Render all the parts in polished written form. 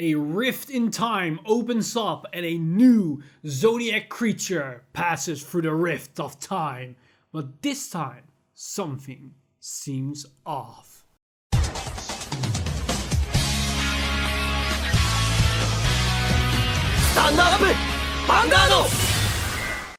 A rift in time opens up and a new zodiac creature passes through the rift of time. But this time, something seems off. Stand up! Vanguard!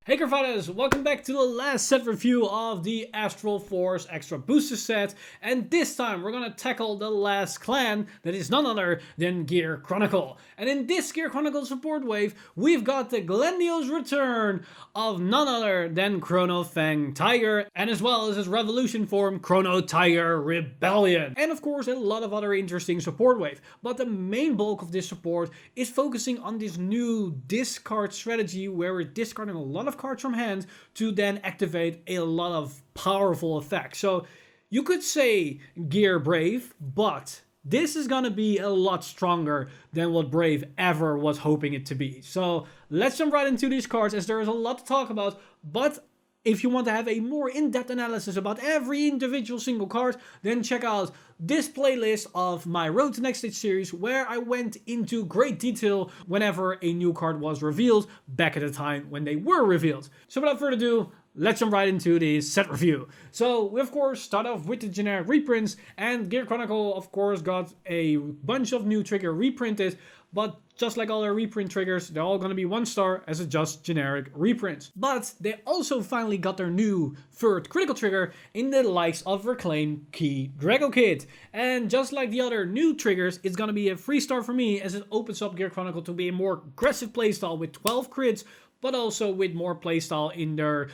Hey Cardfighters, welcome back to the last set review of the Astral Force Extra Booster set, and this time we're gonna tackle the last clan that is none other than Gear Chronicle. And in this Gear Chronicle support wave, we've got the grandiose return of none other than Chronofang Tiger, and as well as his revolution form, Chronotiger Rebellion. And of course a lot of other interesting support wave, but the main bulk of this support is focusing on this new discard strategy where we're discarding a lot of cards from hand to then activate a lot of powerful effects. So you could say Gear Brave, but this is gonna be a lot stronger than what Brave ever was hoping it to be. So let's jump right into these cards as there is a lot to talk about, but if you want to have a more in-depth analysis about every individual single card, then check out this playlist of my Road to Next Stage series where I went into great detail whenever a new card was revealed back at the time when they were revealed. So without further ado, let's jump right into the set review. So we of course start off with the generic reprints, and Gear Chronicle of course got a bunch of new trigger reprinted, but just like all their reprint triggers, they're all going to be 1 star as a just generic reprints. But they also finally got their new third critical trigger in the likes of reclaimed Key Dracokid. And just like the other new triggers, it's going to be a 3 star for me as it opens up Gear Chronicle to be a more aggressive playstyle with 12 crits, but also with more playstyle in their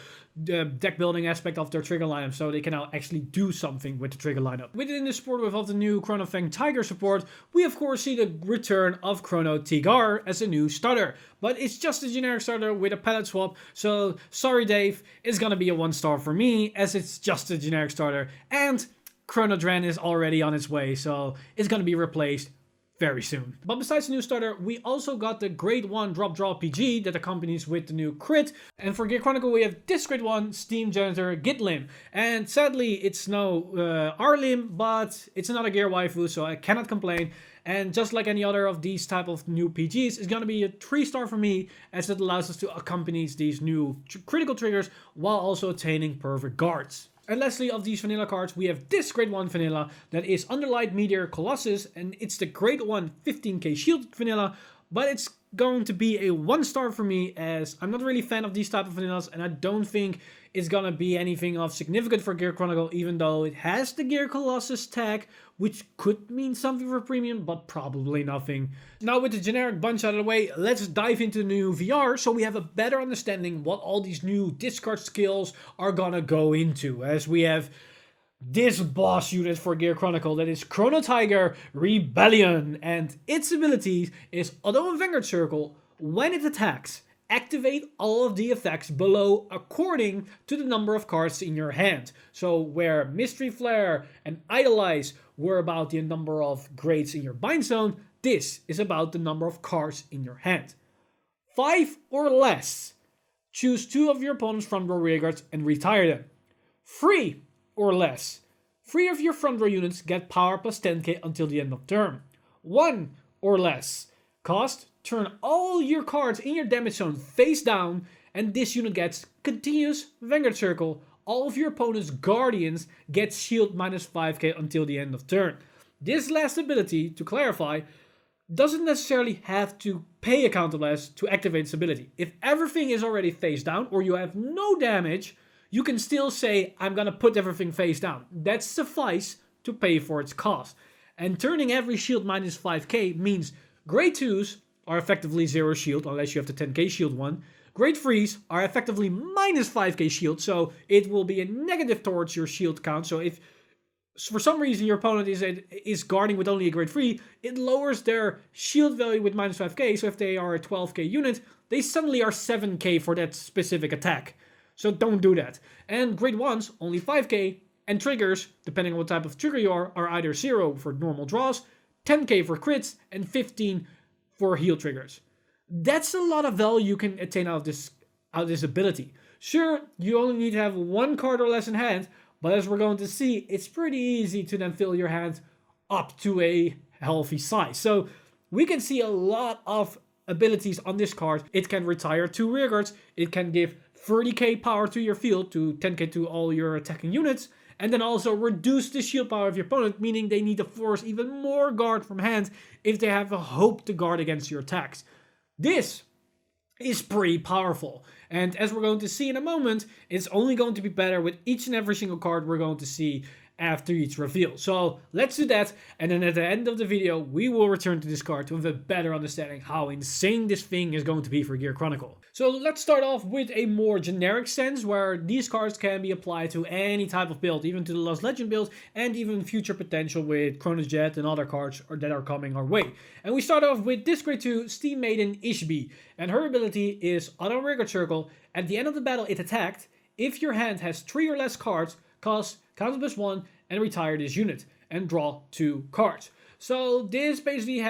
deck building aspect of their trigger lineup, so they can now actually do something with the trigger lineup. Within the support of the new Chronofang Tiger support, we of course see the return of Chrono Tigar as a new starter, but it's just a generic starter with a palette swap, so sorry Dave, it's gonna be a 1 star for me as it's just a generic starter, and Chrono Dren is already on its way, so it's gonna be replaced very soon. But besides the new starter, we also got the Grade 1 Drop Draw PG that accompanies with the new crit. And for Gear Chronicle, we have this Grade 1 Steam Janitor Gitlim. And sadly, it's no R-Lim, but it's another Gear waifu, so I cannot complain. And just like any other of these type of new PGs, it's gonna be a 3 star for me as it allows us to accompany these new critical triggers while also attaining perfect guards. And lastly, of these vanilla cards, we have this Grade 1 vanilla that is Underlight, Meteor, Colossus, and it's the Grade 1 15k shield vanilla, but it's going to be a 1 star for me as I'm not really a fan of these type of vanillas, and I don't think it's gonna be anything of significant for Gear Chronicle, even though it has the Gear Colossus tag, which could mean something for premium, but probably nothing. Now with the generic bunch out of the way, let's dive into the new VR so we have a better understanding what all these new discard skills are gonna go into, as we have this boss unit for Gear Chronicle that is Chronotiger Rebellion, and its ability is auto and Vanguard circle. When it attacks, activate all of the effects below according to the number of cards in your hand. So where Mystery Flare and Idolize were about the number of grades in your bind zone, this is about the number of cards in your hand. 5 or less. Choose 2 of your opponent's front row rear guards and retire them. 3 or less. 3 of your front row units get power plus 10k until the end of turn. 1 or less. Cost, turn all your cards in your damage zone face down, and this unit gets continuous Vanguard circle. All of your opponent's guardians get shield minus 5k until the end of turn. This last ability, to clarify, doesn't necessarily have to pay a counter blast to activate its ability. If everything is already face down or you have no damage, you can still say, I'm gonna put everything face down. That suffice to pay for its cost. And turning every shield minus 5k means Grade 2s are effectively 0 shield, unless you have the 10k shield one. Grade 3s are effectively minus 5k shield, so it will be a negative towards your shield count. So if for some reason your opponent is guarding with only a Grade 3, it lowers their shield value with minus 5k, so if they are a 12k unit, they suddenly are 7k for that specific attack. So don't do that. And Grade 1s, only 5k, and triggers, depending on what type of trigger you are either 0 for normal draws, 10k for crits, and 15 for heal triggers. That's a lot of value you can attain out of this ability. Sure, you only need to have 1 card or less in hand, but as we're going to see, it's pretty easy to then fill your hand up to a healthy size. So we can see a lot of abilities on this card. It can retire 2 rearguards, it can give 30k power to your field, to 10k to all your attacking units, and then also reduce the shield power of your opponent, meaning they need to force even more guard from hand if they have a hope to guard against your attacks. This is pretty powerful, and as we're going to see in a moment, it's only going to be better with each and every single card we're going to see after each reveal. So let's do that, and then at the end of the video we will return to this card to have a better understanding how insane this thing is going to be for Gear Chronicle. So let's start off with a more generic sense where these cards can be applied to any type of build, even to the Lost Legend build, and even future potential with Chronos Jet and other cards that are coming our way. And we start off with this grade 2 Steam Maiden Ishbi, and her ability is Auto Rearguard Circle. At the end of the battle it attacked. If your hand has 3 or less cards, cost counter +1 and retire this unit and draw 2 cards. So this basically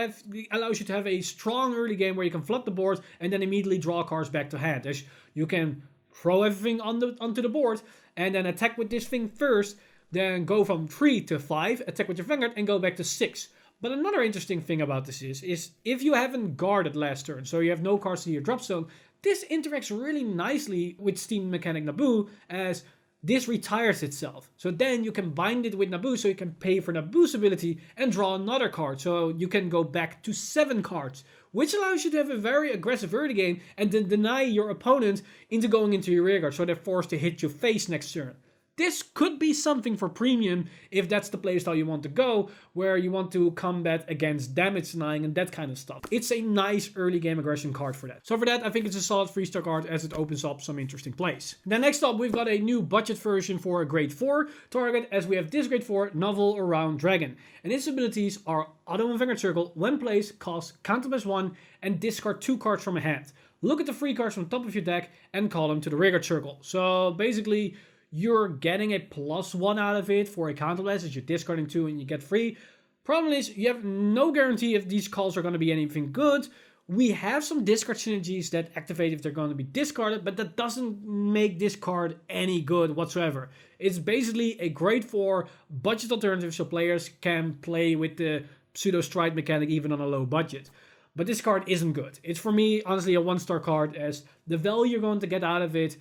allows you to have a strong early game where you can flood the board and then immediately draw cards back to hand. As you can throw everything onto the board and then attack with this thing first, then go from 3 to 5, attack with your Vanguard and go back to 6. But another interesting thing about this is if you haven't guarded last turn, so you have no cards in your drop zone, this interacts really nicely with Steam Mechanic Naboo, as this retires itself. So then you can bind it with Naboo, so you can pay for Naboo's ability and draw another card. So you can go back to 7 cards, which allows you to have a very aggressive early game and then deny your opponent into going into your rearguard, so they're forced to hit your face next turn. This could be something for premium if that's the playstyle you want to go, where you want to combat against damage denying and that kind of stuff. It's a nice early game aggression card for that. So for that, I think it's a solid 3-star card as it opens up some interesting plays. Then next up, we've got a new budget version for a grade 4 target, as we have this grade 4 Novel Around Dragon. And its abilities are Auto and Vanguard Circle. When placed, cost counter +1 and discard 2 cards from a hand. Look at the 3 cards from the top of your deck and call them to the rearguard circle. So basically, you're getting a +1 out of it for a counterblast as you're discarding 2 and you get 3. Problem is, you have no guarantee if these calls are going to be anything good. We have some discard synergies that activate if they're going to be discarded, but that doesn't make this card any good whatsoever. It's basically a grade 4 budget alternative, so players can play with the pseudo stride mechanic even on a low budget. But this card isn't good. It's for me, honestly, a 1-star card, as the value you're going to get out of it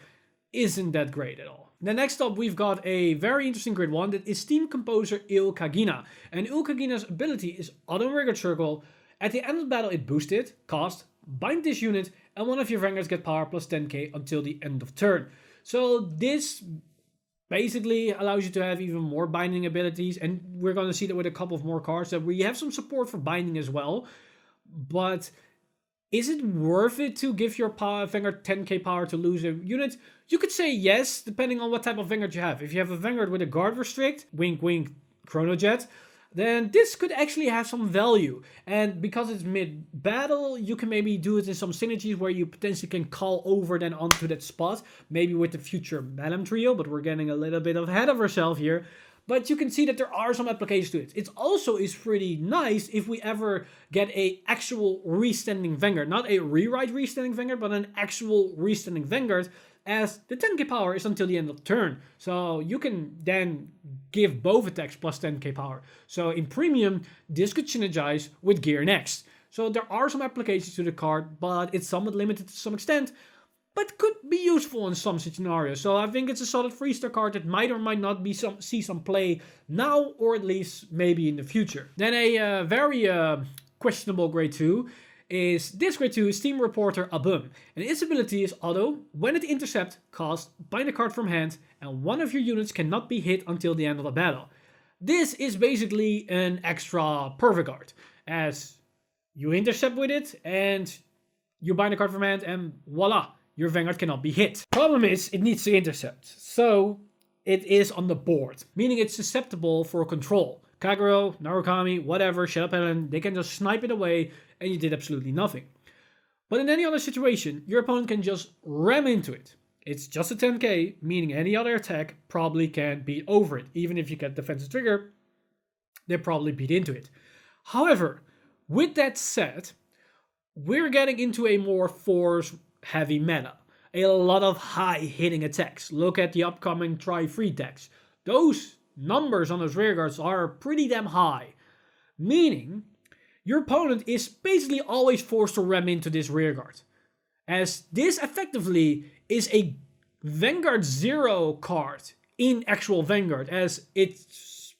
isn't that great at all. Then next up, we've got a very interesting grade 1 that is Steam Composer Il Kagina. And Il Kagina's ability is Auto Rearguard Circle. At the end of the battle, it boosted, cost, bind this unit, and one of your Vanguards get power plus 10k until the end of turn. So this basically allows you to have even more binding abilities, and we're going to see that with a couple of more cards that we have some support for binding as well. But is it worth it to give your Vanguard 10k power to lose a unit? You could say yes, depending on what type of Vanguard you have. If you have a Vanguard with a guard restrict, wink wink Chrono Jet, then this could actually have some value. And because it's mid-battle, you can maybe do it in some synergies where you potentially can call over then onto that spot, maybe with the future Madam Trio, but we're getting a little bit ahead of ourselves here. But you can see that there are some applications to it. It also is pretty nice if we ever get a actual restanding Vanguard. Not a rewrite restanding Vanguard, but an actual restanding Vanguard, as the 10k power is until the end of the turn. So you can then give both attacks plus 10k power. So in premium, this could synergize with Gear Next. So there are some applications to the card, but it's somewhat limited to some extent, but could be useful in some scenarios. So I think it's a solid 3-star card that might or might not see some play now, or at least maybe in the future. Then a very questionable grade 2 is this grade 2 Steam Reporter Abum. And its ability is Auto. When it intercepts, cost, bind a card from hand, and one of your units cannot be hit until the end of the battle. This is basically an extra perfect card, as you intercept with it and you bind a card from hand and voila, your Vanguard cannot be hit. Problem is, it needs to intercept, so it is on the board, meaning it's susceptible for control. Kagero, Narukami, whatever, Shadow Paladin, they can just snipe it away and you did absolutely nothing. But in any other situation, your opponent can just ram into it. It's just a 10k, meaning any other attack probably can't beat over it. Even if you get defensive trigger, they probably beat into it. However, with that said, we're getting into a more force-heavy meta. A lot of high-hitting attacks. Look at the upcoming Tri-Free decks. Those numbers on those rearguards are pretty damn high. Meaning, your opponent is basically always forced to ram into this rearguard, as this effectively is a Vanguard 0 card in actual Vanguard, as it's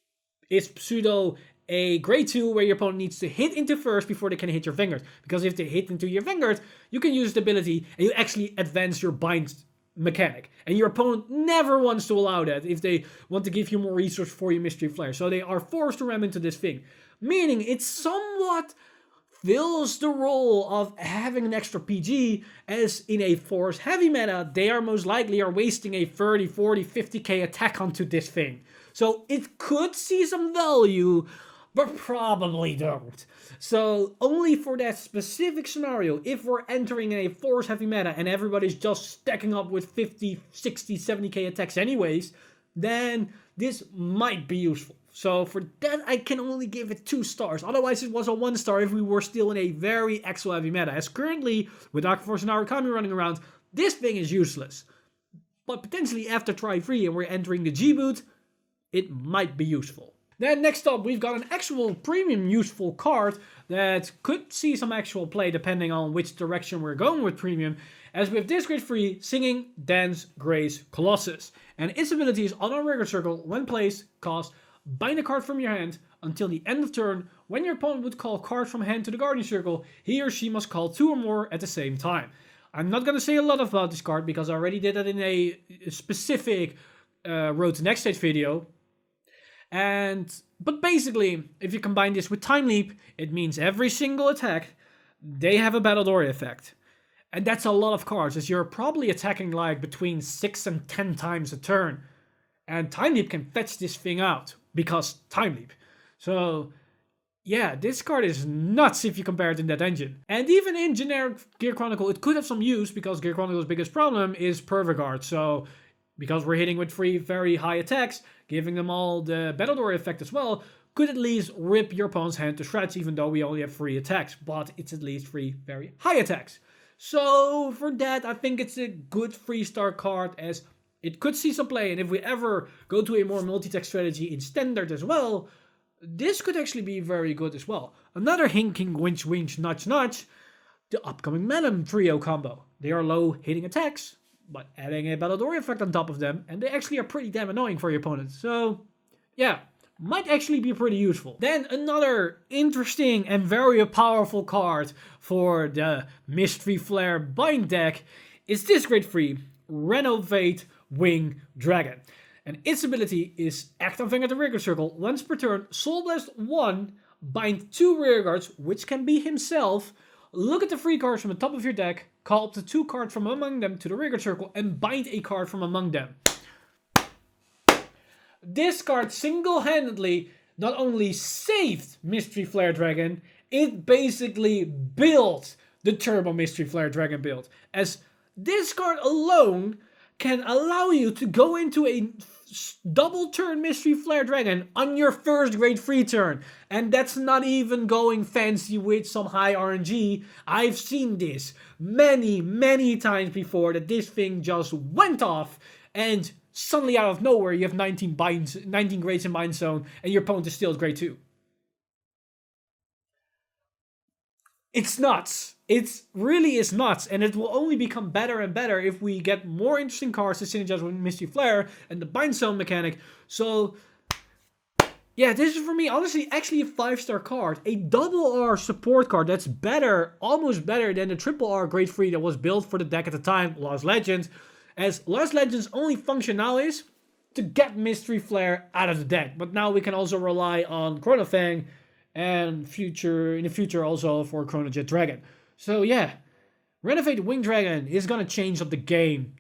pseudo a grade 2 where your opponent needs to hit into first before they can hit your Vanguard. Because if they hit into your Vanguard, you can use the ability and you actually advance your bind mechanic. And your opponent never wants to allow that if they want to give you more resource for your Mystery Flare. So they are forced to ram into this thing. Meaning it somewhat fills the role of having an extra PG, as in a force heavy meta, they are most likely wasting a 30, 40, 50k attack onto this thing. So it could see some value, but probably don't. So only for that specific scenario, if we're entering a force heavy meta and everybody's just stacking up with 50, 60, 70k attacks anyways, then this might be useful. So for that, I can only give it 2 stars. Otherwise, it was a 1 star if we were still in a very Axel heavy meta. As currently, with Dark Force and Arakami running around, this thing is useless. But potentially after try 3 and we're entering the G-boot, it might be useful. Then next up, we've got an actual premium useful card that could see some actual play depending on which direction we're going with premium. As we have this grade 3, Singing, Dance, Grace, Colossus. And its ability is on a record circle, when placed, cost, bind a card from your hand until the end of turn. When your opponent would call a card from hand to the Guardian Circle, he or she must call 2 or more at the same time. I'm not going to say a lot about this card because I already did that in a specific Road to Next Stage video. But basically, if you combine this with Time Leap, it means every single attack, they have a Battle Dory effect. And that's a lot of cards, as you're probably attacking like between 6 and 10 times a turn. And Time Leap can fetch this thing out, because Time Leap. So, yeah, this card is nuts if you compare it in that engine. And even in generic Gear Chronicle, it could have some use, because Gear Chronicle's biggest problem is Perviguard. So, because we're hitting with 3 very high attacks, giving them all the Battle Dory effect as well, could at least rip your opponent's hand to shreds, even though we only have 3 attacks. But it's at least 3 very high attacks. So, for that, I think it's a good 3-star card, as it could see some play, and if we ever go to a more multi-tech strategy in Standard as well, this could actually be very good as well. Another hinking winch winch nudge nudge, the upcoming Madam Trio combo. They are low hitting attacks, but adding a Battle Dory effect on top of them, and they actually are pretty damn annoying for your opponent. So, yeah, might actually be pretty useful. Then another interesting and very powerful card for the Mystery Flare bind deck is this grade 3, Renovate Wing Dragon. And its ability is act on Vanguard the rearguard circle. Once per turn, Soul Blast 1, bind 2 rearguards, which can be himself. Look at the 3 cards from the top of your deck, call up the 2 cards from among them to the rearguard circle, and bind a card from among them. This card single-handedly not only saved Mystery Flare Dragon, it basically built the Turbo Mystery Flare Dragon build. As this card alone can allow you to go into a double turn Mystery Flare Dragon on your first grade 3 turn. And that's not even going fancy with some high RNG. I've seen this many, many times before, that this thing just went off and suddenly out of nowhere you have 19 grades in Bind Zone and your opponent is still at grade 2. It's nuts. It really is nuts, and it will only become better and better if we get more interesting cards to synergize with Mystery Flare and the Bind Zone mechanic. So, yeah, this is for me, honestly, actually a 5-star card. A double R support card that's better, almost better than the triple R grade 3 that was built for the deck at the time, Lost Legends. As Lost Legends' only function now is to get Mystery Flare out of the deck. But now we can also rely on Chronofang, and in the future also for Chrono Jet Dragon. So yeah, Renovate Wing Dragon is gonna change up the game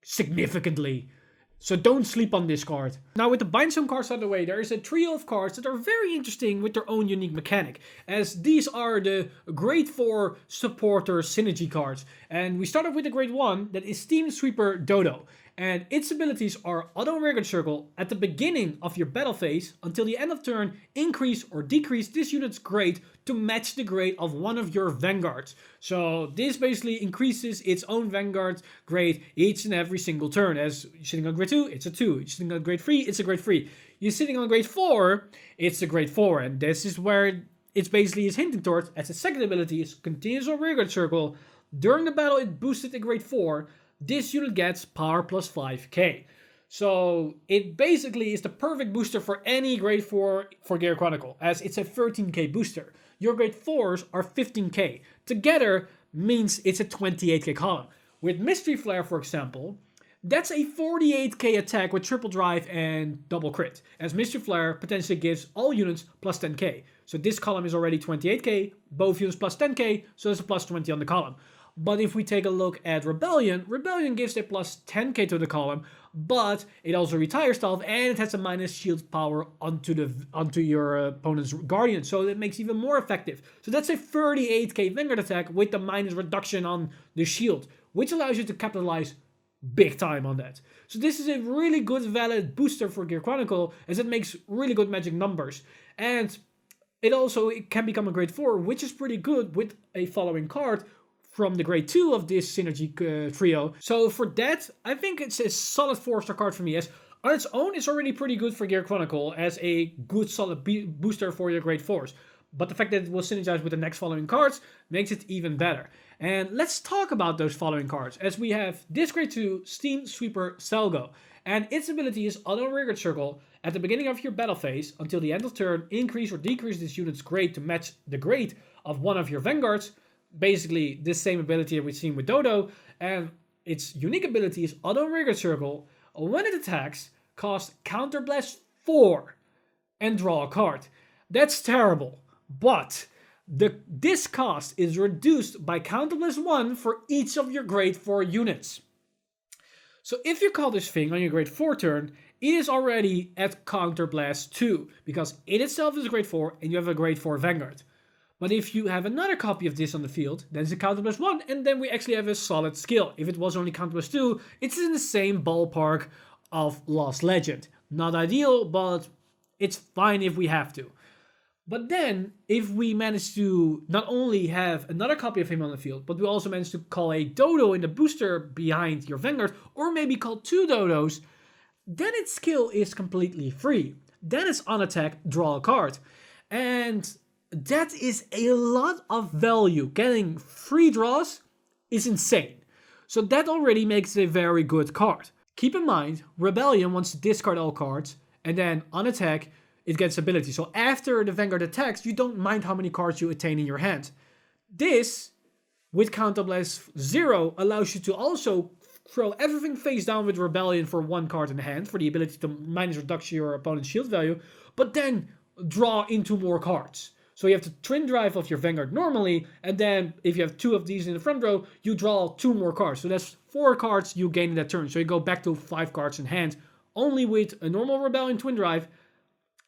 significantly. So don't sleep on this card. Now with the Bind Zone cards out of the way, there is a trio of cards that are very interesting with their own unique mechanic. As these are the grade 4 supporter synergy cards. And we start off with the grade 1, that is Steam Sweeper Dodo. And its abilities are Auto Rearguard Circle at the beginning of your battle phase. Until the end of turn, increase or decrease this unit's grade to match the grade of one of your Vanguards. So this basically increases its own Vanguard grade each and every single turn. As you're sitting on grade 2, it's a 2. You're sitting on grade 3, it's a grade 3. You're sitting on grade 4, it's a grade 4. And this is where it's basically is hinting towards, as its second ability is continuous on rearguard circle. During the battle it boosted a grade 4. This unit gets power plus 5k. So it basically is the perfect booster for any grade 4 for Gear Chronicle, as it's a 13k booster. Your grade 4s are 15k. Together means it's a 28k column. With Mystery Flare, for example, that's a 48k attack with triple drive and double crit, as Mystery Flare potentially gives all units plus 10k. So this column is already 28k, both units plus 10k, so there's a plus 20 on the column. But if we take a look at Rebellion, Rebellion gives a plus 10k to the column, but it also retires stuff and it has a minus shield power onto your opponent's Guardian, so it makes it even more effective. So that's a 38k Vanguard attack with the minus reduction on the shield, which allows you to capitalize big time on that. So this is a really good valid booster for Gear Chronicle, as it makes really good magic numbers. And it can become a grade 4, which is pretty good with a following card from the grade 2 of this synergy trio. So for that, I think it's a solid 4-star card for me, as on its own it's already pretty good for Gear Chronicle as a good solid booster for your grade 4s. But the fact that it will synergize with the next following cards makes it even better. And let's talk about those following cards, as we have this grade 2 Steam Sweeper Salgo. And its ability is Auto Rearguard Circle. At the beginning of your battle phase, until the end of turn, increase or decrease this unit's grade to match the grade of one of your Vanguards. Basically, this same ability that we've seen with Dodo. And its unique ability is Auto Rearguard Circle. When it attacks, cost Counterblast 4 and draw a card. That's terrible. But this cost is reduced by Counterblast 1 for each of your grade 4 units. So if you call this thing on your grade 4 turn, it is already at Counterblast 2, because it itself is a grade 4 and you have a grade 4 Vanguard. But if you have another copy of this on the field, then it's a Counterblast 1, and then we actually have a solid skill. If it was only Counterblast 2, it's in the same ballpark of Lost Legend. Not ideal, but it's fine if we have to. But then, if we manage to not only have another copy of him on the field, but we also manage to call a Dodo in the booster behind your Vanguard, or maybe call 2 Dodos, then its skill is completely free. Then it's on attack, draw a card. And that is a lot of value. Getting free draws is insane. So that already makes it a very good card. Keep in mind, Rebellion wants to discard all cards, and then on attack, it gets ability. So after the Vanguard attacks, you don't mind how many cards you attain in your hand. This, with Counterblast 0, allows you to also throw everything face down with Rebellion for 1 card in hand, for the ability to minus reduction your opponent's shield value, but then draw into more cards. So you have to twin drive off your Vanguard normally, and then if you have 2 of these in the front row, you draw 2 more cards. So that's 4 cards you gain in that turn. So you go back to 5 cards in hand, only with a normal Rebellion twin drive,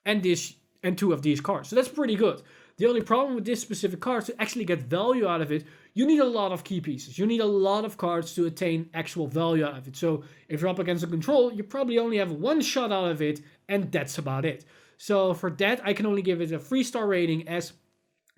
and 2 of these cards. So that's pretty good. The only problem with this specific card, to actually get value out of it, you need a lot of key pieces. You need a lot of cards to attain actual value out of it. So if you're up against a control, you probably only have 1 shot out of it, and that's about it. So for that, I can only give it a 3-star rating, as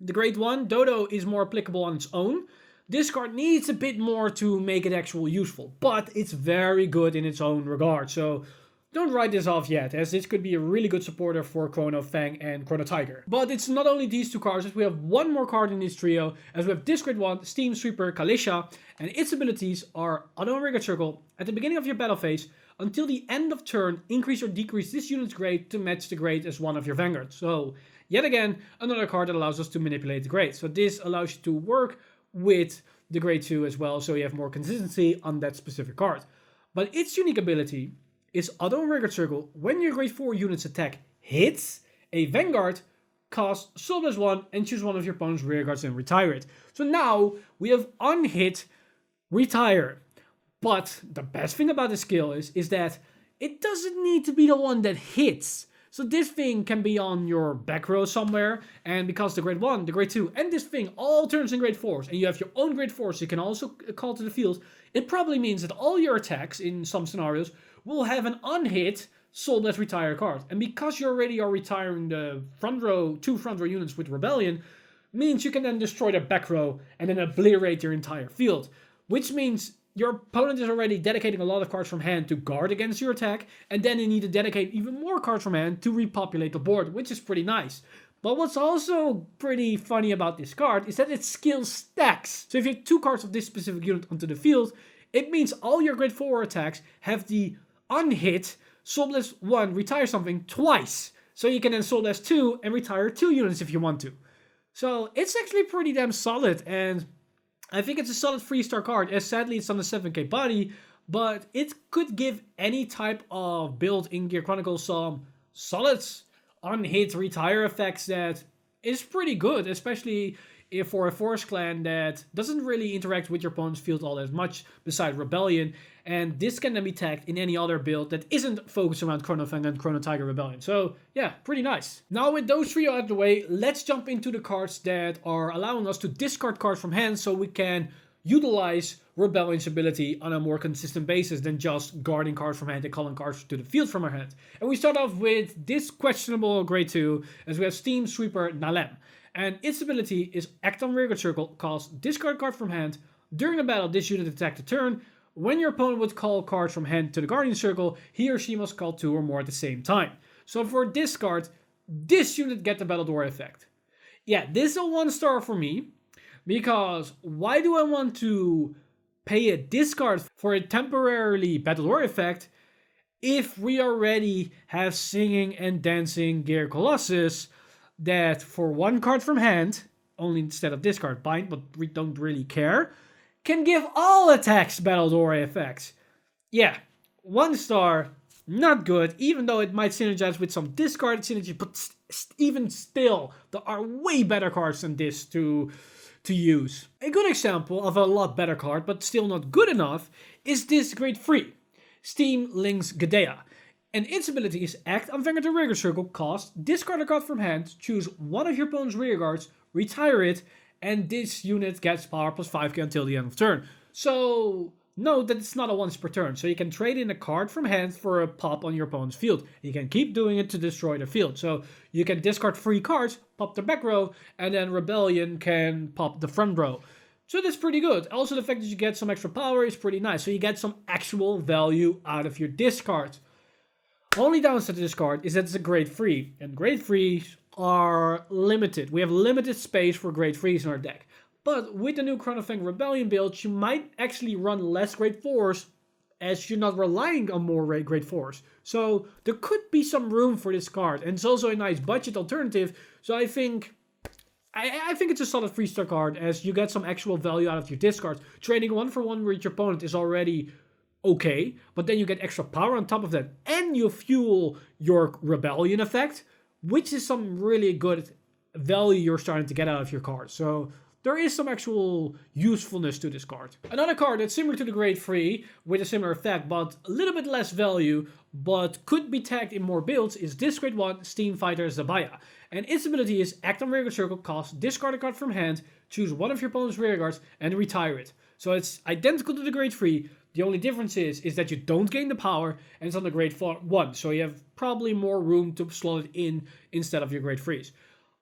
the grade 1, Dodo, is more applicable on its own. This card needs a bit more to make it actually useful, but it's very good in its own regard. So don't write this off yet, as this could be a really good supporter for Chronofang and Chrono Tiger. But it's not only these 2 cards, as we have 1 more card in this trio, as we have this grade 1, Steam Sweeper Kalisha, and its abilities are Auto Rearguard Circle. At the beginning of your battle phase, until the end of turn, increase or decrease this unit's grade to match the grade as one of your Vanguards. So, yet again, another card that allows us to manipulate the grade. So this allows you to work with the grade 2 as well, so you have more consistency on that specific card. But its unique ability is Auto Rearguard Circle. When your grade 4 unit's attack hits a Vanguard, cast Soul Blast 1 and choose one of your opponent's rearguards and retire it. So now we have unhit, retire. But the best thing about this skill is that it doesn't need to be the one that hits. So this thing can be on your back row somewhere, and because the grade 1, the grade 2, and this thing all turns in grade 4s, and you have your own grade 4s you can also call to the field, it probably means that all your attacks in some scenarios will have an unhit Soul Blast retire card. And because you already are retiring the front row, 2 front row units with Rebellion, means you can then destroy their back row and then obliterate your entire field. Which means your opponent is already dedicating a lot of cards from hand to guard against your attack, and then you need to dedicate even more cards from hand to repopulate the board, which is pretty nice. But what's also pretty funny about this card is that its skill stacks. So if you have 2 cards of this specific unit onto the field, it means all your grade 4 attacks have the unhit Soul Blast 1 retire something twice. So you can then Soul Blast 2 and retire 2 units if you want to. So it's actually pretty damn solid, and I think it's a solid 3-star card, as sadly it's on the 7k body, but it could give any type of build in Gear Chronicle some solid unhit retire effects that is pretty good, especially if for a Forest Clan that doesn't really interact with your opponent's field all that much besides Rebellion, and this can then be tagged in any other build that isn't focused around Chronofang and Chronotiger Rebellion. So yeah, pretty nice. Now with those 3 out of the way, let's jump into the cards that are allowing us to discard cards from hand so we can utilize Rebellion's ability on a more consistent basis than just guarding cards from hand and calling cards to the field from our hand. And we start off with this questionable grade 2, as we have Steam Sweeper Nalem. And its ability is act on rearguard circle, cost discard card from hand. During the battle, this unit attacked a turn. When your opponent would call cards from hand to the guardian circle, he or she must call 2 or more at the same time. So for discard, this unit gets the Battle Door effect. Yeah, this is a 1-star for me, because why do I want to pay a discard for a temporarily Battle Door effect if we already have Singing and Dancing Gear Colossus that for 1 card from hand, only instead of discard bind, but we don't really care, can give all attacks Battle Door effects. Yeah, 1-star, not good, even though it might synergize with some discard synergy, but even still, there are way better cards than this to use. A good example of a lot better card, but still not good enough, is this grade 3, Steam Lynx Gadea. And its ability is act on Vanguard rearguard circle, cost, discard a card from hand, choose one of your opponent's rearguards, retire it, and this unit gets power plus 5k until the end of turn. So note that it's not a once per turn, so you can trade in a card from hand for a pop on your opponent's field. You can keep doing it to destroy their field. So you can discard 3 cards, pop the back row, and then Rebellion can pop the front row. So that's pretty good. Also the fact that you get some extra power is pretty nice. So you get some actual value out of your discards. Only downside to this card is that it's a grade 3, and grade 3s are limited. We have limited space for grade 3s in our deck. But with the new Chronofang Rebellion build, you might actually run less grade 4s as you're not relying on more grade 4s. So there could be some room for this card, and it's also a nice budget alternative. So I think it's a solid 3-star card, as you get some actual value out of your discards. Trading 1 for 1 with your opponent is already okay, but then you get extra power on top of that, and you fuel your Rebellion effect, which is some really good value you're starting to get out of your card. So there is some actual usefulness to this card. Another card that's similar to the grade 3 with a similar effect but a little bit less value but could be tagged in more builds is this grade 1 Steam Fighter Zabaya. And its ability is act on rearguard circle, cost, discard a card from hand, choose one of your opponent's rearguards and retire it. So it's identical to the grade 3. The only difference is that you don't gain the power and it's on the grade 1. So you have probably more room to slot it in instead of your grade 3s.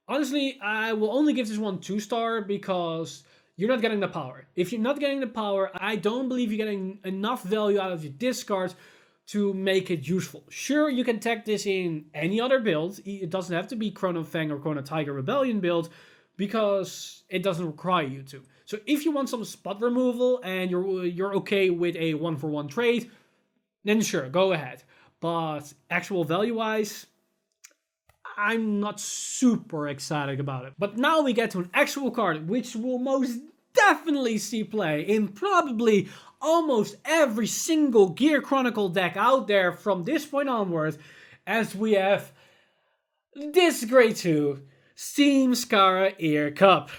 Honestly, I will only give this one 2-star because you're not getting the power. If you're not getting the power, I don't believe you're getting enough value out of your discards to make it useful. Sure, you can tag this in any other build. It doesn't have to be Chronofang or Chronotiger Rebellion build because it doesn't require you to. So if you want some spot removal and you're okay with a 1-for-1 trade, then sure, go ahead. But actual value-wise, I'm not super excited about it. But now we get to an actual card which will most definitely see play in probably almost every single Gear Chronicle deck out there from this point onward, as we have this grade 2 Steam Skara Ear Cup.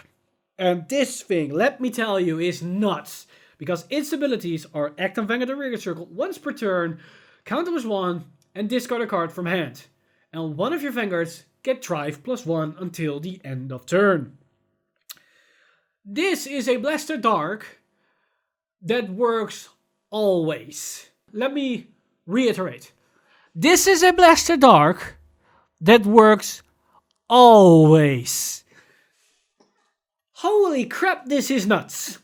And this thing, let me tell you, is nuts, because its abilities are act on Vanguard rearguard circle once per turn, counter plus 1, and discard a card from hand. And one of your Vanguards get drive plus 1 until the end of turn. This is a Blaster Dark that works always. Let me reiterate. This is a Blaster Dark that works always. Holy crap, this is nuts.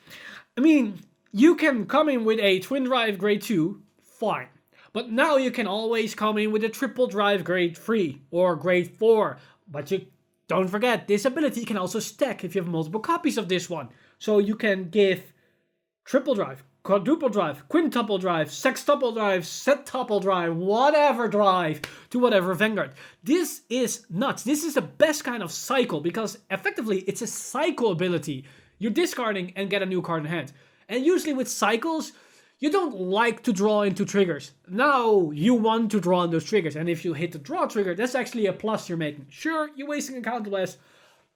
I mean, you can come in with a Twin Drive grade 2, fine. But now you can always come in with a Triple Drive grade 3 or grade 4. But you don't forget, this ability can also stack if you have multiple copies of this one. So you can give triple drive, quadruple drive, quintuple drive, sextuple drive, septuple drive, whatever drive to whatever Vanguard. This is nuts. This is the best kind of cycle because effectively it's a cycle ability. You're discarding and get a new card in hand. And usually with cycles, you don't like to draw into triggers. Now you want to draw on those triggers. And if you hit the draw trigger, that's actually a plus you're making. Sure, you're wasting a counterblast,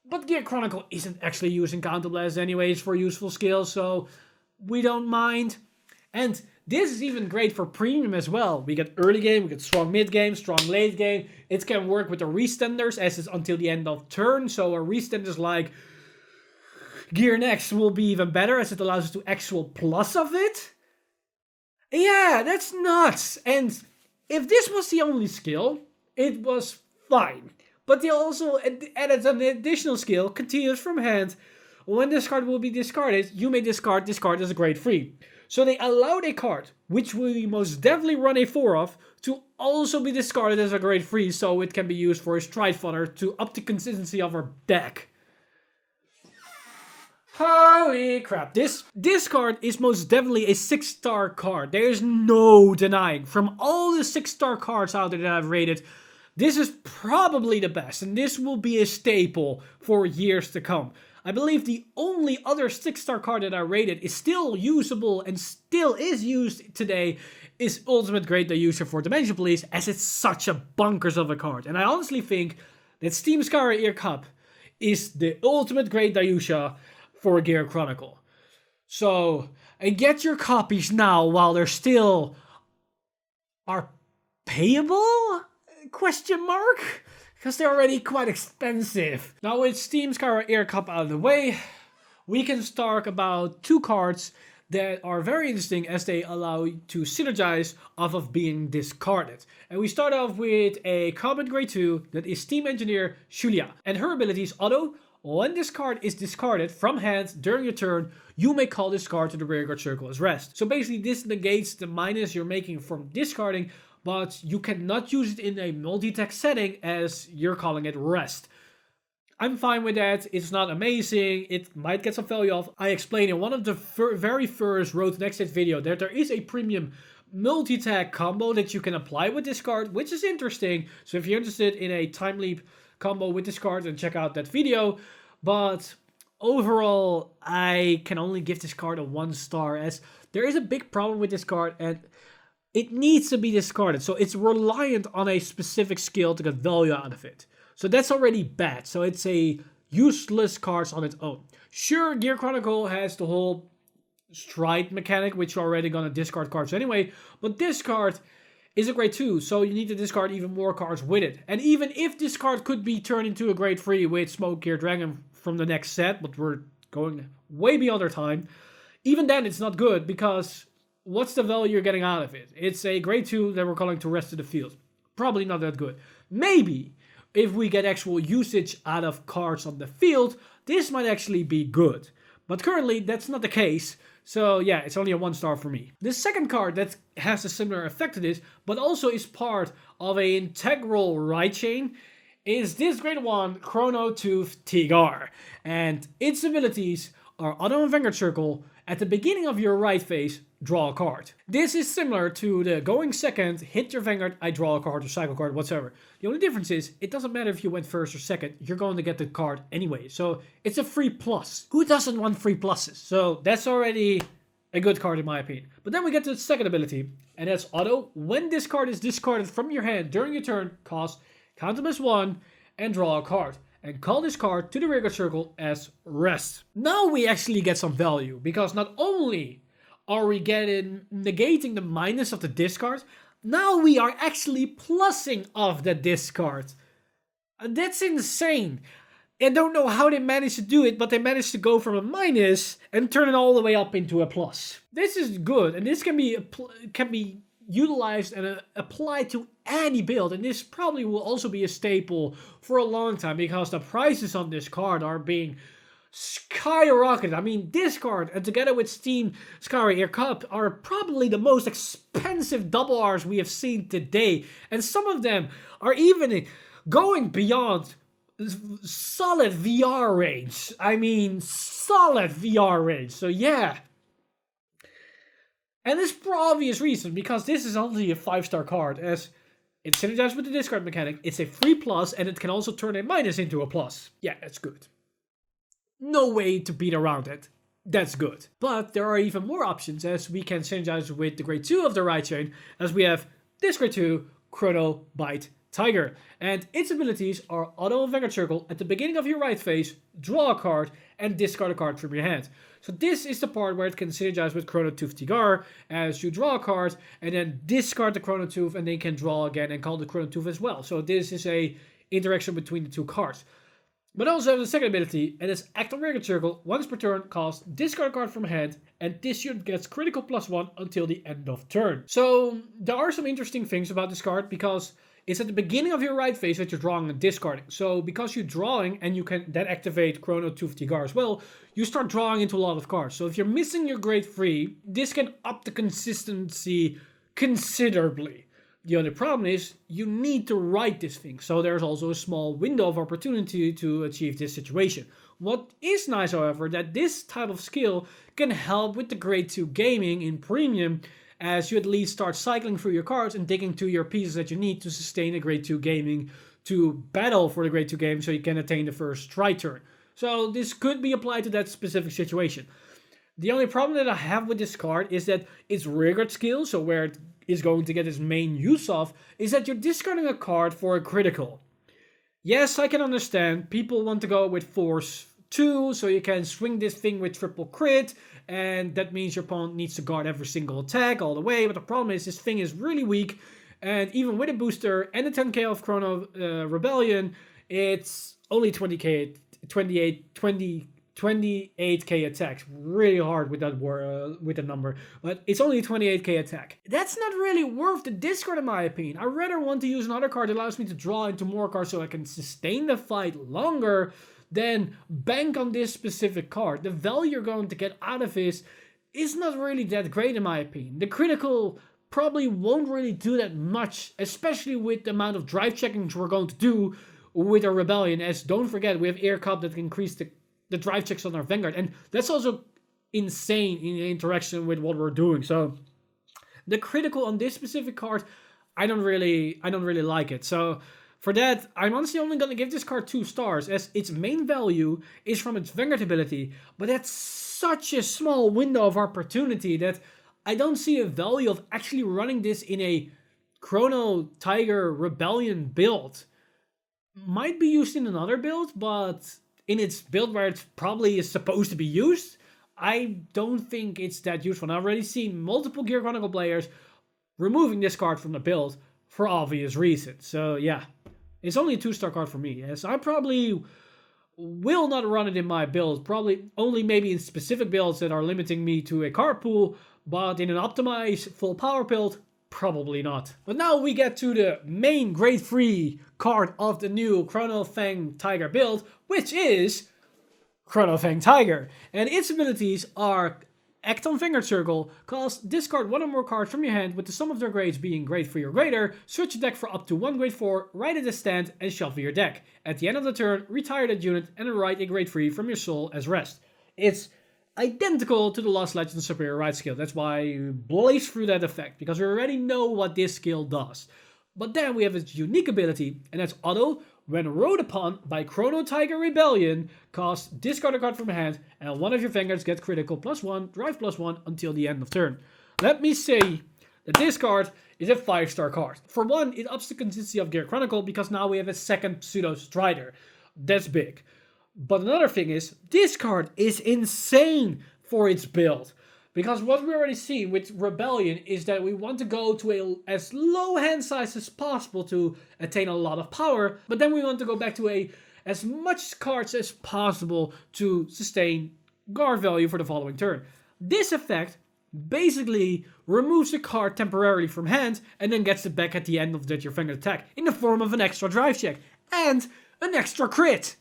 but Gear Chronicle isn't actually using counterblast anyways for useful skills, so we don't mind. And this is even great for premium as well. We get early game, we get strong mid game, strong late game. It can work with the restanders as it's until the end of turn. So a restanders like Gear Next will be even better as it allows us to actual plus of it. Yeah, that's nuts. And if this was the only skill, it was fine. But they also added an additional skill, continuous from hand. When this card will be discarded, you may discard this card as a grade 3. So they allowed a card, which we most definitely run a 4 of, to also be discarded as a grade 3, so it can be used for a stride fodder to up the consistency of our deck. Holy crap, this card is most definitely a 6-star card. There is no denying. From all the 6-star cards out there that I've rated, this is probably the best, and this will be a staple for years to come. I believe the only other 6-star card that I rated is still usable and still is used today is Ultimate Great Dayusha for Dimension Police, as it's such a bonkers of a card. And I honestly think that Steam Scar Ear Cup is the Ultimate Great Dayusha for Gear Chronicle. So, get your copies now while they're still are payable? Question mark? Because they're already quite expensive. Now with Steam Scar Ear Cup out of the way, we can talk about 2 cards that are very interesting as they allow you to synergize off of being discarded. And we start off with a common grade 2 that is Steam Engineer Shulia. And her ability is Auto. When this card is discarded from hand during your turn, you may call this card to the rearguard circle as rest. So basically this negates the minus you're making from discarding, but you cannot use it in a multi-text setting as you're calling it rest. I'm fine with that. It's not amazing. It might get some value off. I explained in one of the very first Road to Next Stage video that there is a premium multi-tag combo that you can apply with this card, which is interesting. So if you're interested in a time leap combo with this card, then check out that video. But overall, I can only give this card a 1 star as there is a big problem with this card and it needs to be discarded. So it's reliant on a specific skill to get value out of it. So that's already bad. So it's a useless card on its own. Sure, Gear Chronicle has the whole stride mechanic, which you're already going to discard cards anyway. But this card is a grade 2, so you need to discard even more cards with it. And even if this card could be turned into a grade 3 with Smoke Gear Dragon from the next set, but we're going way beyond our time, even then it's not good because what's the value you're getting out of it? It's a grade 2 that we're calling to rest of the field. Probably not that good. Maybe if we get actual usage out of cards on the field, this might actually be good. But currently that's not the case. So yeah, it's only a 1 star for me. The second card that has a similar effect to this, but also is part of an integral right chain, is this great one, Chronotooth Tigar. And its abilities are Auto and Vanguard Circle. At the beginning of your right phase, draw a card. This is similar to the going second, hit your Vanguard, I draw a card or cycle card, whatsoever. The only difference is, it doesn't matter if you went first or second, you're going to get the card anyway. So it's a free plus. Who doesn't want free pluses? So that's already a good card in my opinion. But then we get to the second ability, and that's Auto. When this card is discarded from your hand during your turn, cost count them as 1 and draw a card. And call this card to the rearguard circle as rest. Now we actually get some value, because not only are we negating the minus of the discard, now we are actually plussing off the discard. That's insane. I don't know how they managed to do it, but they managed to go from a minus and turn it all the way up into a plus. This is good, and this can be utilized and applied to any build, and this probably will also be a staple for a long time because the prices on this card are being skyrocketed. I mean, this card and together with Steam Scar Ear Cup are probably the most expensive double Rs we have seen today, and some of them are even going beyond solid VR range. I mean, solid VR range. So yeah. And this for obvious reason, because this is only a 5-star card, as it's synergized with the discard mechanic, it's a free plus, and it can also turn a minus into a plus. Yeah, that's good. No way to beat around it. That's good. But there are even more options, as we can synergize with the grade 2 of the right chain, as we have this grade 2, Chronobite Tiger. And its abilities are Auto and Vanguard Circle at the beginning of your right phase, draw a card, and discard a card from your hand. So this is the part where it can synergize with Chronotooth Tigar, as you draw a card, and then discard the Chronotooth, and then you can draw again and call the Chronotooth as well. So this is a interaction between the two cards. But also have the second ability, and it's Act on Vanguard Circle. Once per turn, cost discard a card from hand, and this unit gets critical +1 until the end of turn. So there are some interesting things about this card, because it's at the beginning of your right phase that you're drawing and discarding. So because you're drawing, and you can then activate Chronotooth Tigar as well, you start drawing into a lot of cards. So if you're missing your grade 3, this can up the consistency considerably. The only problem is you need to write this thing, so there's also a small window of opportunity to achieve this situation. What is nice, however, that this type of skill can help with the grade 2 gaming in premium, as you at least start cycling through your cards and digging to your pieces that you need to sustain a grade 2 gaming to battle for the grade 2 game, so you can attain the first try turn. So this could be applied to that specific situation. The only problem that I have with this card is that its rearguard skill, so where it is going to get its main use of, is that you're discarding a card for a critical. Yes, I can understand. People want to go with Force 2, so you can swing this thing with triple crit, and that means your opponent needs to guard every single attack all the way, but the problem is this thing is really weak, and even with a booster and a 10k of Chrono Rebellion, it's only 28k attack. Really hard with that with the number, but it's only 28k attack. That's not really worth the discard in my opinion. I rather want to use another card that allows me to draw into more cards so I can sustain the fight longer than bank on this specific card. The value you're going to get out of this is not really that great in my opinion. The critical probably won't really do that much, especially with the amount of drive checkings we're going to do with our Rebellion, as don't forget we have Air Cup that can increase the drive checks on our Vanguard, and that's also insane in interaction with what we're doing. So the critical on this specific card, I don't really like it. So for that, I'm honestly only going to give this card 2 stars, as its main value is from its Vanguard ability, but that's such a small window of opportunity that I don't see a value of actually running this in a Chrono Tiger Rebellion build. Might be used in another build, but in its build where it probably is supposed to be used, I don't think it's that useful. And I've already seen multiple Gear Chronicle players removing this card from the build for obvious reasons. So yeah, it's only a 2-star card for me, as I probably will not run it in my build. Probably only maybe in specific builds that are limiting me to a card pool, but in an optimized full power build, probably not. But now we get to the main grade 3 card of the new Chronofang Tiger build, which is Chronofang Tiger. And its abilities are Act on Vanguard Circle, cost discard 1 or more cards from your hand with the sum of their grades being grade 3 or greater, search your deck for up to 1 grade 4, write it as stand, and shuffle your deck. At the end of the turn, retire that unit and write a grade 3 from your soul as rest. It's identical to the Lost Legends Superior Right skill. That's why you blaze through that effect, because we already know what this skill does. But then we have its unique ability, and that's Auto. When rode upon by Chronotiger Rebellion, cost discard a card from hand, and one of your Vanguards gets critical +1, drive +1 until the end of turn. Let me say that this card is a 5-star card. For one, it ups the consistency of Gear Chronicle, because now we have a second Pseudo Strider. That's big. But another thing is, this card is insane for its build. Because what we already see with Rebellion is that we want to go to as low hand size as possible to attain a lot of power, but then we want to go back to as much cards as possible to sustain guard value for the following turn. This effect basically removes a card temporarily from hand and then gets it back at the end of your Vanguard attack in the form of an extra drive check and an extra crit.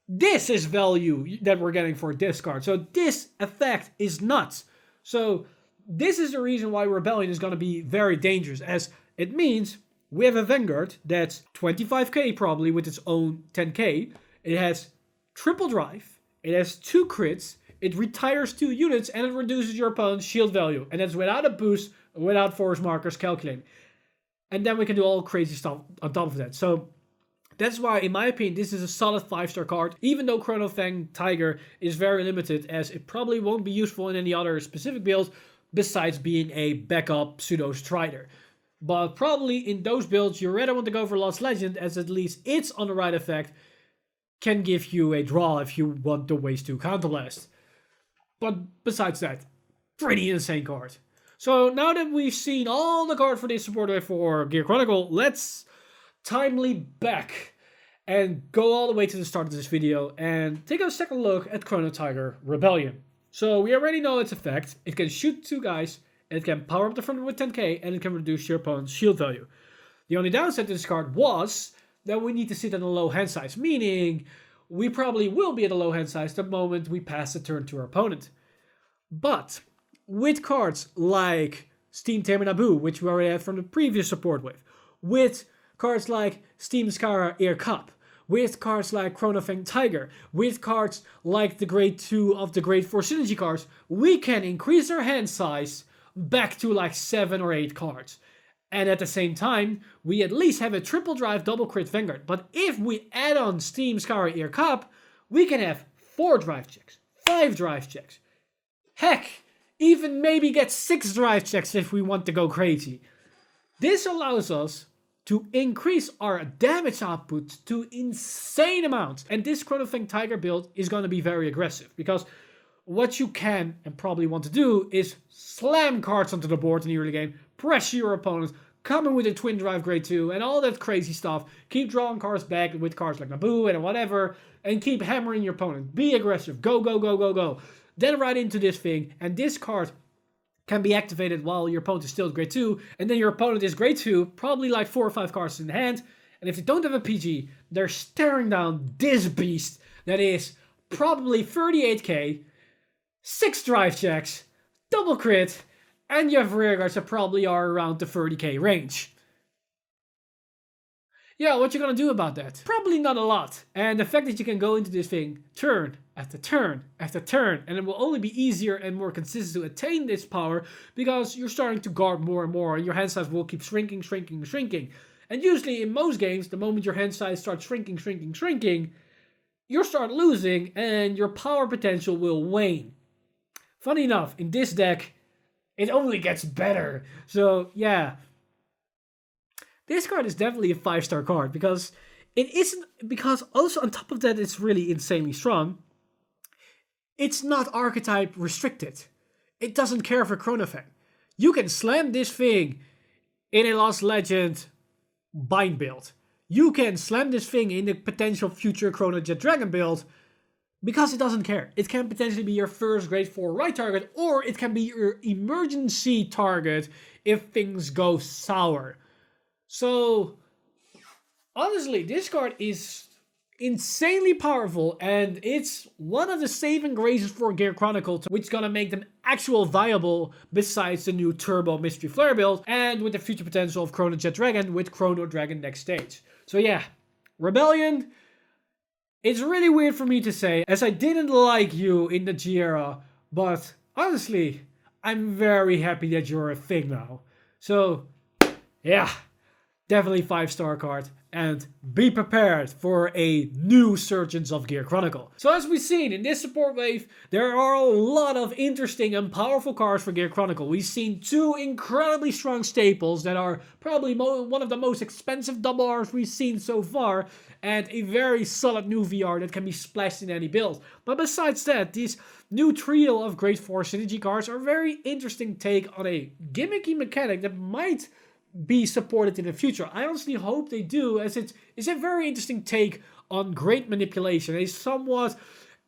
This is value that we're getting for this card. So this effect is nuts. So this is the reason why Rebellion is going to be very dangerous, as it means we have a Vanguard that's 25k probably with its own 10k. It has triple drive, it has 2 crits, it retires 2 units, and it reduces your opponent's shield value. And that's without a boost, without force markers calculating. And then we can do all crazy stuff on top of that. So that's why, in my opinion, this is a solid 5-star card, even though Chronofang Tiger is very limited, as it probably won't be useful in any other specific build besides being a backup pseudo Strider. But probably in those builds, you rather want to go for Lost Legend, as at least its on the right effect can give you a draw if you want to waste 2 Counterblast. But besides that, pretty insane card. So now that we've seen all the cards for this support wave for Gear Chronicle, let's timely back and go all the way to the start of this video and take a second look at Chronotiger Rebellion. So we already know its effect. It can shoot 2 guys, it can power up the front with 10k, and it can reduce your opponent's shield value. The only downside to this card was that we need to sit at a low hand size, meaning we probably will be at a low hand size the moment we pass the turn to our opponent. But with cards like Steam Tamer Naboo, which we already had from the previous support wave, with cards like Steam Skara Ear Cup, with cards like Chronofang Tiger, with cards like the grade 2 of the grade 4 synergy cards, we can increase our hand size back to like 7 or 8 cards. And at the same time, we at least have a triple drive double crit Vanguard. But if we add on Steam Skara Ear Cup, we can have 4 drive checks, 5 drive checks. Heck, even maybe get 6 drive checks if we want to go crazy. This allows us to increase our damage output to insane amounts. And this Chronofang Tiger build is going to be very aggressive, because what you can and probably want to do is slam cards onto the board in the early game, pressure your opponent, come in with a twin drive grade 2 and all that crazy stuff. Keep drawing cards back with cards like Naboo and whatever, and keep hammering your opponent. Be aggressive. Go, go, go, go, go. Then right into this thing, and this card can be activated while your opponent is still at grade 2, and then your opponent is grade 2, probably like 4 or 5 cards in the hand, and if they don't have a PG, they're staring down this beast that is probably 38k, 6 drive checks, double crit, and you have rear guards that probably are around the 30k range. Yeah, what you gonna do about that? Probably not a lot. And the fact that you can go into this thing turn after turn after turn, and it will only be easier and more consistent to attain this power because you're starting to guard more and more, and your hand size will keep shrinking, shrinking, shrinking. And usually in most games, the moment your hand size starts shrinking, shrinking, shrinking, you'll start losing and your power potential will wane. Funny enough, in this deck, it only gets better. So yeah, this card is definitely a 5-star card because it isn't, because also on top of that it's really insanely strong. It's not archetype restricted. It doesn't care for Chronofang. You can slam this thing in a Lost Legend bind build. You can slam this thing in the potential future Chrono Jet Dragon build because it doesn't care. It can potentially be your first grade 4 right target, or it can be your emergency target if things go sour. So, honestly, this card is insanely powerful, and it's one of the saving graces for Gear Chronicle, which is gonna make them actual viable besides the new Turbo Mystery Flare build, and with the future potential of Chrono Jet Dragon with Chrono Dragon next stage. So yeah, Rebellion, it's really weird for me to say, as I didn't like you in the G era, but honestly, I'm very happy that you're a thing now. So, yeah, definitely 5-star card, and be prepared for a new Surgeons of Gear Chronicle. So as we've seen in this support wave, there are a lot of interesting and powerful cards for Gear Chronicle. We've seen 2 incredibly strong staples that are probably one of the most expensive double Rs we've seen so far, and a very solid new VR that can be splashed in any build. But besides that, these new trio of grade 4 synergy cards are a very interesting take on a gimmicky mechanic that might be supported in the future. I honestly hope they do, as it's a very interesting take on great manipulation. A somewhat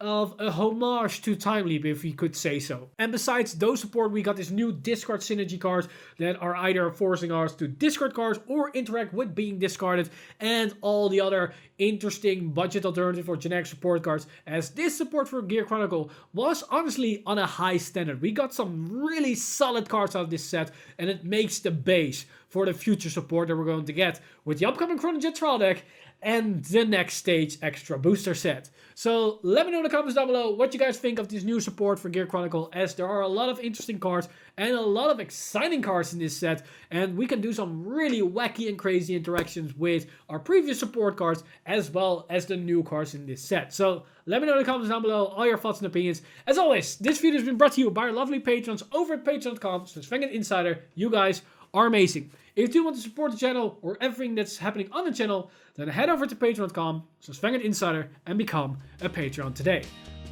of a homage to Time Leap, if we could say so. And besides those support, we got this new discard synergy cards that are either forcing us to discard cards or interact with being discarded, and all the other interesting budget alternative or generic support cards, as this support for Gear Chronicle was honestly on a high standard. We got some really solid cards out of this set, and it makes the base for the future support that we're going to get with the upcoming Chrono Jet trial deck and the next stage extra booster set. So let me know in the comments down below what you guys think of this new support for Gear Chronicle, as there are a lot of interesting cards and a lot of exciting cards in this set, and we can do some really wacky and crazy interactions with our previous support cards as well as the new cards in this set. So let me know in the comments down below all your thoughts and opinions. As always, this video has been brought to you by our lovely patrons over at patreon.com/VanguardInsider. You guys are amazing. If you want to support the channel or everything that's happening on the channel, then head over to patreon.com/VanguardInsider and become a Patreon today.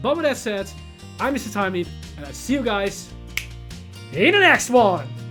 But with that said, I'm Mr. Timely, and I'll see you guys in the next one!